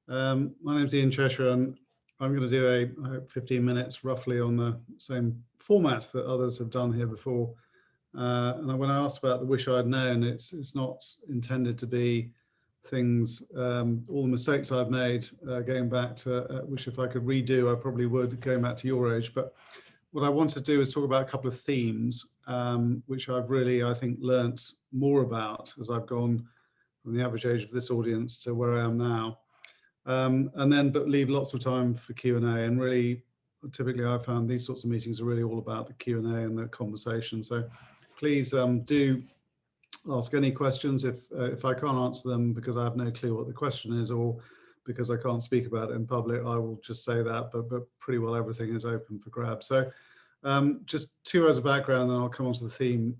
My name's Ian Cheshire, and I'm going to do I hope 15 minutes roughly on the same format that others have done here before. And when I asked about the wish I'd known, it's not intended to be things, all the mistakes I've made, going back to wish if I could redo, I probably would, going back to your age. But what I want to do is talk about a couple of themes, which I've really, I think, learnt more about as I've gone from the average age of this audience to where I am now. But leave lots of time for Q&A. And really, typically I found these sorts of meetings are really all about the Q&A and the conversation. So please do ask any questions. If I can't answer them because I have no clue what the question is, or because I can't speak about it in public, I will just say that, but pretty well everything is open for grab. So just 2 hours of background, then I'll come on to the theme.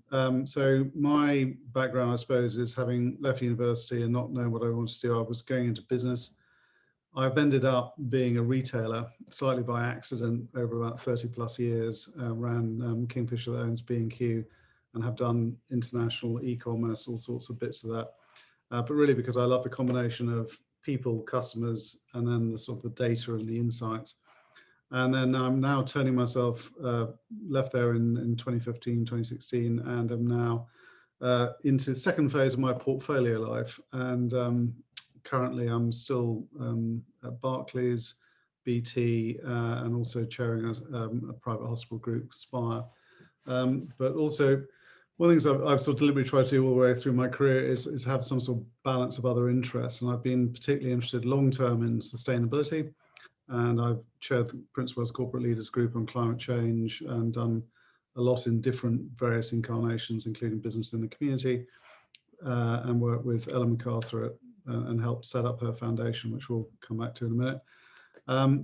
So my background, I suppose, is having left university and not knowing what I wanted to do. I was going into business. I've ended up being a retailer, slightly by accident, over about 30 plus years. Ran Kingfisher, that owns B&Q, and have done international e-commerce, all sorts of bits of that. But really because I love the combination of people, customers, and then the sort of the data and the insights. And then I'm now turning myself, left there in 2015, 2016, and I'm now into the second phase of my portfolio life. And currently I'm still at Barclays, BT, and also chairing a private hospital group, Spire. But also, one of the things I've sort of deliberately tried to do all the way through my career is have some sort of balance of other interests. And I've been particularly interested long-term in sustainability. And I've chaired the Principles Corporate Leaders Group on climate change and done a lot in different various incarnations, including business in the community, and worked with Ellen MacArthur and helped set up her foundation, which we'll come back to in a minute.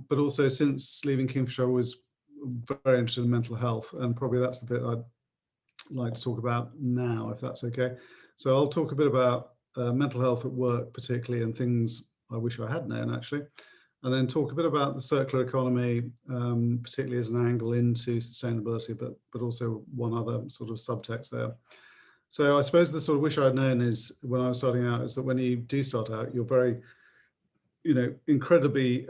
But also since leaving Kingfisher, I was very interested in mental health, and probably that's the bit I'd like to talk about now, if that's okay. So I'll talk a bit about mental health at work, particularly, and things I wish I had known, actually. And then talk a bit about the circular economy, particularly as an angle into sustainability, but also one other sort of subtext there. So I suppose the sort of wish I'd known is, when I was starting out, is that when you do start out, you're very, incredibly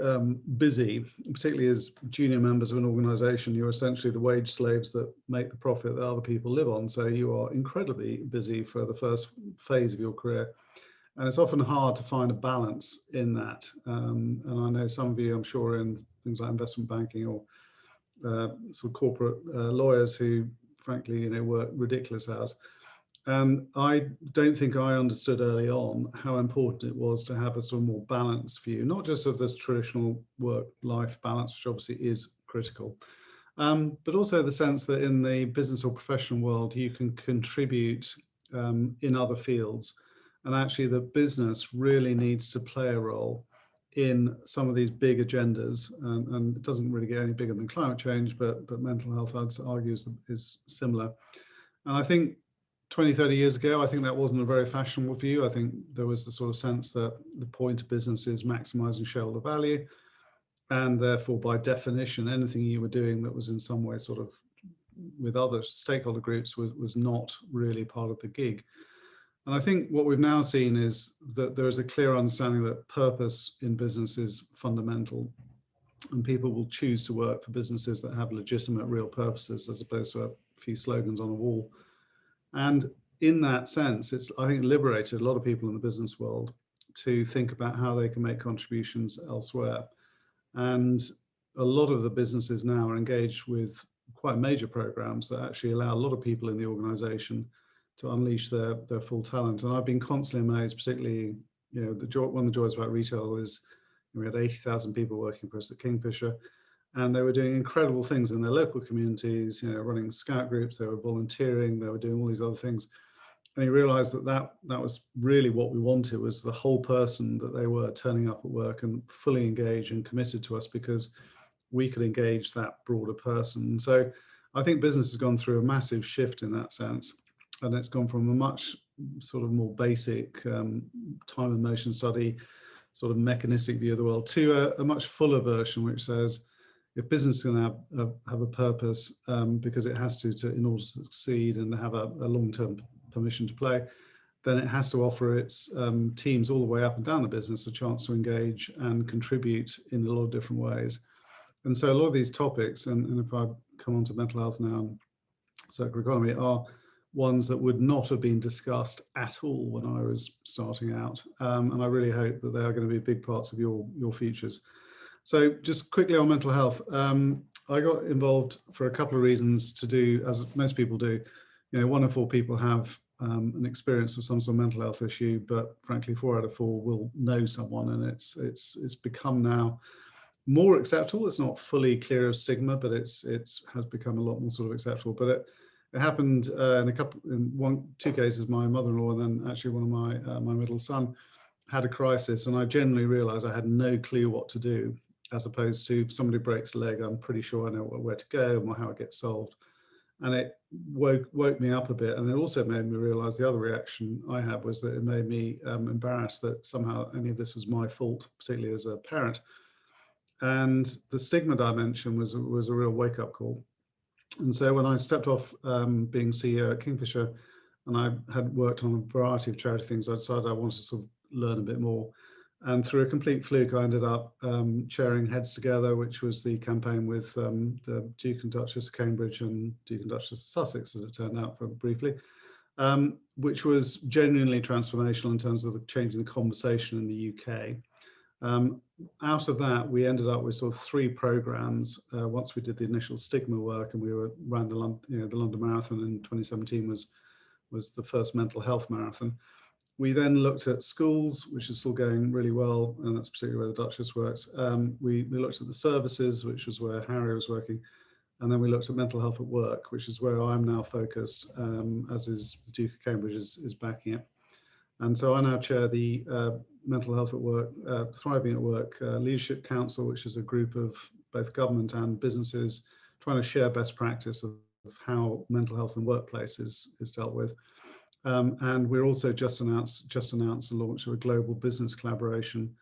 busy, particularly as junior members of an organization. You're essentially the wage slaves that make the profit that other people live on. So you are incredibly busy for the first phase of your career. And it's often hard to find a balance in that. And I know some of you, I'm sure, in things like investment banking or sort of corporate lawyers who, frankly, work ridiculous hours. And I don't think I understood early on how important it was to have a sort of more balanced view, not just of this traditional work-life balance, which obviously is critical, but also the sense that in the business or professional world, you can contribute in other fields. And actually the business really needs to play a role in some of these big agendas. And it doesn't really get any bigger than climate change, but mental health, I'd argue, is similar. And I think 20, 30 years ago, I think that wasn't a very fashionable view. I think there was the sort of sense that the point of business is maximizing shareholder value. And therefore, by definition, anything you were doing that was in some way sort of with other stakeholder groups was not really part of the gig. And I think what we've now seen is that there is a clear understanding that purpose in business is fundamental, and people will choose to work for businesses that have legitimate, real purposes, as opposed to a few slogans on a wall. And in that sense, it's, I think, liberated a lot of people in the business world to think about how they can make contributions elsewhere. And a lot of the businesses now are engaged with quite major programs that actually allow a lot of people in the organization to unleash their full talent. And I've been constantly amazed, particularly, one of the joys about retail is we had 80,000 people working for us at Kingfisher, and they were doing incredible things in their local communities, running scout groups, they were volunteering, they were doing all these other things. And you realize that was really what we wanted, was the whole person, that they were turning up at work and fully engaged and committed to us because we could engage that broader person. So I think business has gone through a massive shift in that sense. And it's gone from a much sort of more basic time and motion study, sort of mechanistic view of the world, to a much fuller version, which says if business is going to have a purpose, because it has to in order to succeed and have a long-term permission to play, then it has to offer its teams all the way up and down the business a chance to engage and contribute in a lot of different ways. And so a lot of these topics, and if I come on to mental health now and circular economy, are ones that would not have been discussed at all when I was starting out. And I really hope that they are going to be big parts of your futures. So just quickly on mental health, I got involved for a couple of reasons to do, as most people do. You know, 1 in 4 people have an experience of some sort of mental health issue, but frankly, 4 out of 4 will know someone, and it's become now more acceptable. It's not fully clear of stigma, but it has become a lot more sort of acceptable. But it happened in 2 cases. My mother-in-law, and then actually one of my middle son, had a crisis, and I generally realised I had no clue what to do, as opposed to somebody breaks a leg, I'm pretty sure I know where to go and how it gets solved. And it woke me up a bit, and it also made me realise the other reaction I had was that it made me embarrassed that somehow any of this was my fault, particularly as a parent. And the stigma dimension was a real wake-up call. And so when I stepped off being CEO at Kingfisher, and I had worked on a variety of charity things, I decided I wanted to sort of learn a bit more. And through a complete fluke, I ended up chairing Heads Together, which was the campaign with the Duke and Duchess of Cambridge and Duke and Duchess of Sussex, as it turned out, for briefly, which was genuinely transformational in terms of changing the conversation in the UK. Out of that, we ended up with sort of 3 programs. Once we did the initial stigma work, and we ran the London Marathon in 2017 was the first mental health marathon. We then looked at schools, which is still going really well, and that's particularly where the Duchess works. We looked at the services, which was where Harry was working, and then we looked at mental health at work, which is where I'm now focused, as is the Duke of Cambridge is backing it. And so I now chair the Mental Health at Work, Thriving at Work Leadership Council, which is a group of both government and businesses trying to share best practice of how mental health in workplace is dealt with. And we're also just announced the launch of a global business collaboration,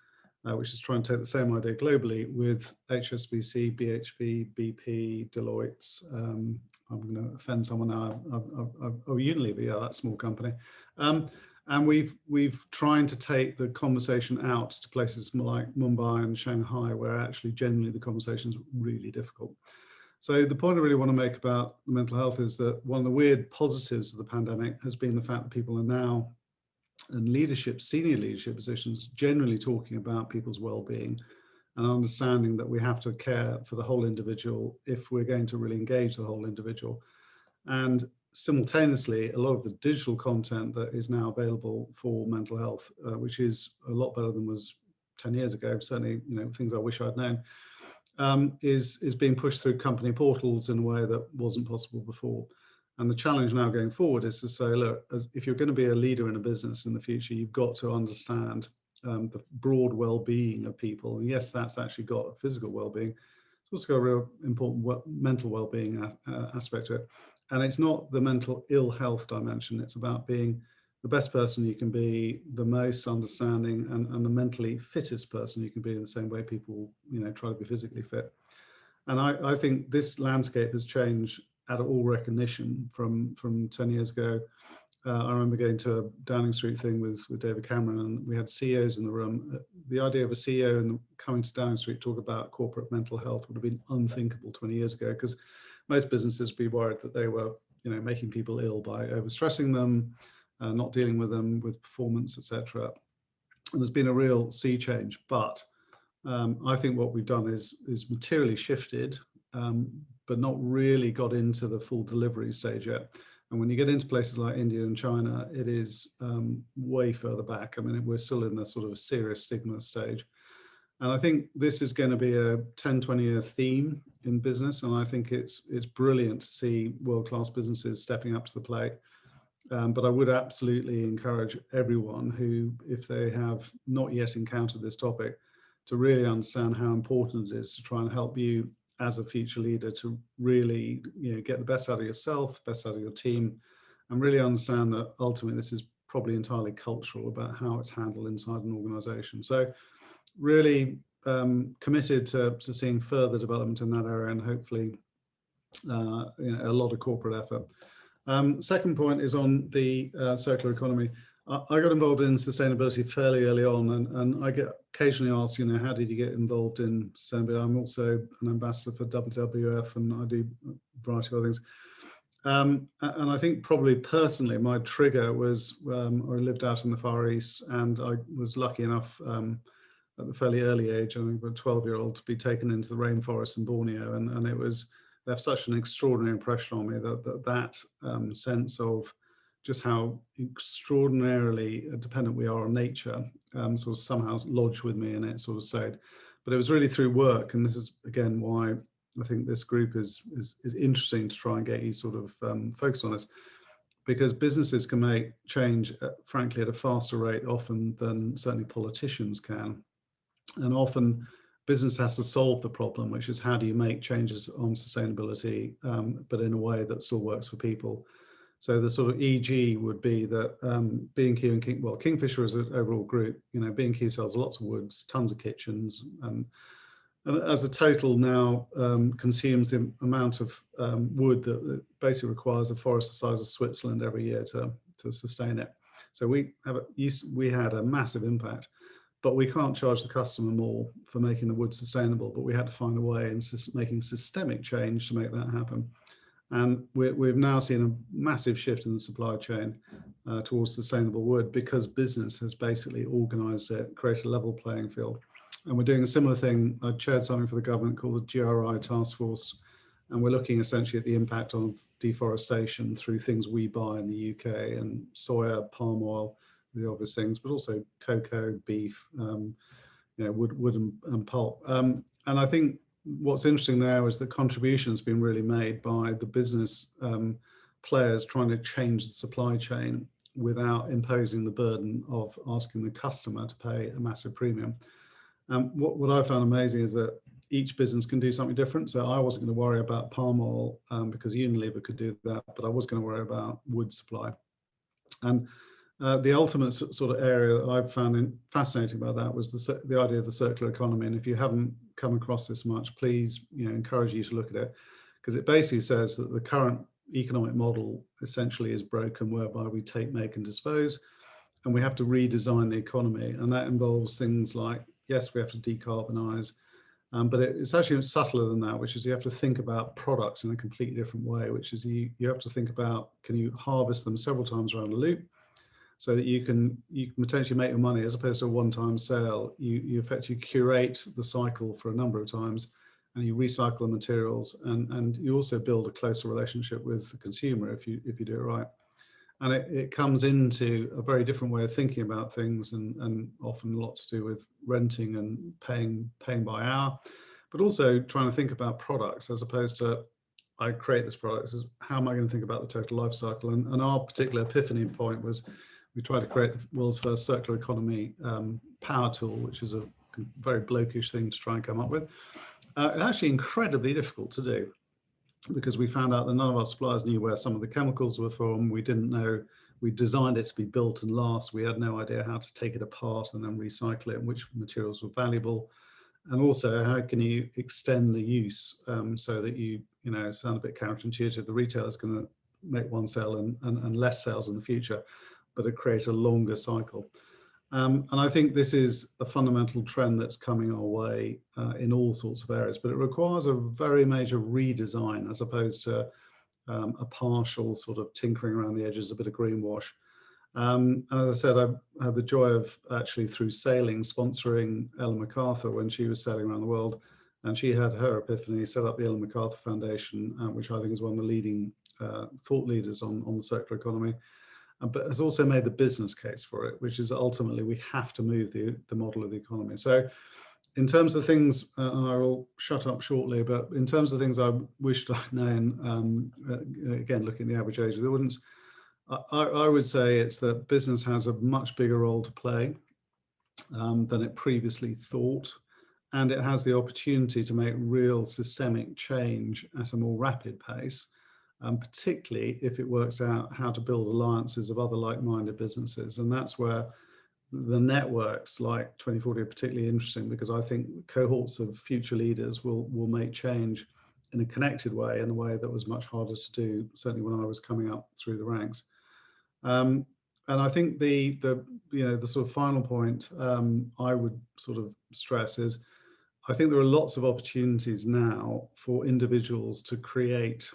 which is trying to take the same idea globally with HSBC, BHP, BP, Deloitte. I'm going to offend someone now. Unilever, yeah, that small company. And we've trying to take the conversation out to places like Mumbai and Shanghai, where actually generally the conversation is really difficult. So the point I really want to make about mental health is that one of the weird positives of the pandemic has been the fact that people are now in leadership, senior leadership positions, generally talking about people's well-being and understanding that we have to care for the whole individual if we're going to really engage the whole individual. And simultaneously, a lot of the digital content that is now available for mental health, which is a lot better than was 10 years ago, certainly, you know, things I wish I'd known, is being pushed through company portals in a way that wasn't possible before. And the challenge now going forward is to say, look, if you're going to be a leader in a business in the future, you've got to understand the broad well-being of people. And yes, that's actually got a physical well-being. It's also got a real important mental well-being aspect to it. And it's not the mental ill health dimension. It's about being the best person you can be, the most understanding, and the mentally fittest person you can be, in the same way people, you know, try to be physically fit. And I think this landscape has changed at all recognition from 10 years ago. I remember going to a Downing Street thing with David Cameron, and we had CEOs in the room. The idea of a CEO coming to Downing Street to talk about corporate mental health would have been unthinkable 20 years ago, because most businesses would be worried that they were, you know, making people ill by overstressing them, not dealing with them with performance, etc. And there's been a real sea change. But I think what we've done is materially shifted, but not really got into the full delivery stage yet. And when you get into places like India and China, it is way further back. I mean, we're still in the sort of serious stigma stage. And I think this is going to be a 10, 20-year theme in business. And I think it's brilliant to see world-class businesses stepping up to the plate. But I would absolutely encourage everyone who, if they have not yet encountered this topic, to really understand how important it is to try and help you as a future leader to really, you know, get the best out of yourself, best out of your team, and really understand that ultimately this is probably entirely cultural about how it's handled inside an organization. So really committed to seeing further development in that area, and hopefully you know, a lot of corporate effort. Second point is on the circular economy. I got involved in sustainability fairly early on, and I get occasionally asked, how did you get involved in sustainability? I'm also an ambassador for WWF, and I do a variety of other things. And I think probably personally, my trigger was I lived out in the Far East, and I was lucky enough at the fairly early age, I think a 12-year-old, to be taken into the rainforest in Borneo, and it was left such an extraordinary impression on me that sense of just how extraordinarily dependent we are on nature sort of somehow lodged with me, and it sort of stayed. But it was really through work, and this is again why I think this group is interesting to try and get you sort of focused on this, because businesses can make change, frankly, at a faster rate often than certainly politicians can. And often business has to solve the problem, which is how do you make changes on sustainability, but in a way that still works for people. So the sort of EG would be that B&Q and Kingfisher as an overall group, B&Q sells lots of woods, tons of kitchens, and as a total now consumes the amount of wood that basically requires a forest the size of Switzerland every year to sustain it. So we had a massive impact, but we can't charge the customer more for making the wood sustainable, but we had to find a way in making systemic change to make that happen. And we've now seen a massive shift in the supply chain towards sustainable wood, because business has basically organized it, created a level playing field. And we're doing a similar thing. I chaired something for the government called the GRI task force, and we're looking essentially at the impact of deforestation through things we buy in the UK, and soya, palm oil, the obvious things, but also cocoa, beef, wood and pulp. And I think what's interesting there is the contribution has been really made by the business players trying to change the supply chain without imposing the burden of asking the customer to pay a massive premium. What I found amazing is that each business can do something different. So I wasn't going to worry about palm oil because Unilever could do that, but I was going to worry about wood supply. And the ultimate sort of area that I've found fascinating about that was the idea of the circular economy. And if you haven't come across this much, please, encourage you to look at it, because it basically says that the current economic model essentially is broken, whereby we take, make, and dispose, and we have to redesign the economy. And that involves things like, yes, we have to decarbonize, but it's actually subtler than that, which is you have to think about products in a completely different way, which is you have to think about, can you harvest them several times around the loop, so that you can potentially make your money, as opposed to a one-time sale. You effectively curate the cycle for a number of times, and you recycle the materials, and you also build a closer relationship with the consumer if you do it right. And it comes into a very different way of thinking about things, and often a lot to do with renting and paying by hour, but also trying to think about products as opposed to, I create this product, as how am I going to think about the total life cycle? And our particular epiphany point was we tried to create the world's first circular economy power tool, which is a very blokish thing to try and come up with. It's actually incredibly difficult to do, because we found out that none of our suppliers knew where some of the chemicals were from. We didn't know, we designed it to be built and last. We had no idea how to take it apart and then recycle it, and which materials were valuable. And also, how can you extend the use so that you sound a bit counterintuitive. The retailer is going to make one sale and less sales in the future, but it creates a longer cycle. And I think this is a fundamental trend that's coming our way in all sorts of areas, but it requires a very major redesign as opposed to a partial sort of tinkering around the edges, a bit of greenwash. And as I said, I had the joy of actually through sailing sponsoring Ellen MacArthur when she was sailing around the world, and she had her epiphany, set up the Ellen MacArthur Foundation, which I think is one of the leading thought leaders on the circular economy. But has also made the business case for it, which is ultimately we have to move the model of the economy. So in terms of things, and I will shut up shortly, but in terms of things I wished I'd known, again, looking at the average age of the audience, I would say it's that business has a much bigger role to play than it previously thought. And it has the opportunity to make real systemic change at a more rapid pace. Particularly if it works out how to build alliances of other like-minded businesses. And that's where the networks like 2040 are particularly interesting, because I think cohorts of future leaders will make change in a connected way, in a way that was much harder to do, certainly when I was coming up through the ranks. And I think the sort of final point I would sort of stress is, I think there are lots of opportunities now for individuals to create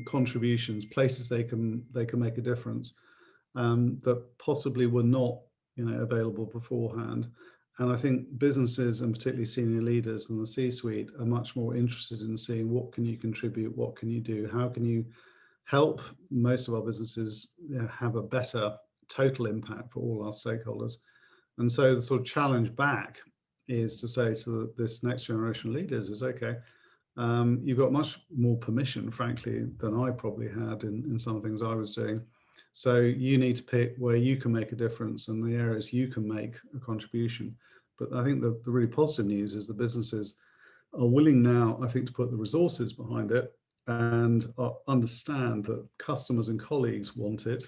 contributions, places they can make a difference, that possibly were not, available beforehand. And I think businesses, and particularly senior leaders and the C-suite, are much more interested in seeing what can you contribute, what can you do, how can you help most of our businesses, have a better total impact for all our stakeholders. And so the sort of challenge back is to say to this next generation of leaders is, okay, you've got much more permission, frankly, than I probably had in some things I was doing. So you need to pick where you can make a difference and the areas you can make a contribution. But I think the really positive news is the businesses are willing now, I think, to put the resources behind it and understand that customers and colleagues want it,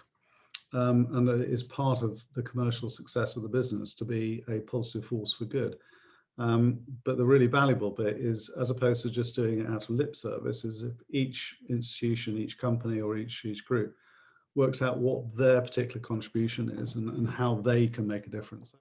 and that it is part of the commercial success of the business to be a positive force for good. But the really valuable bit is, as opposed to just doing it out of lip service, is if each institution, each company, or each group works out what their particular contribution is and how they can make a difference.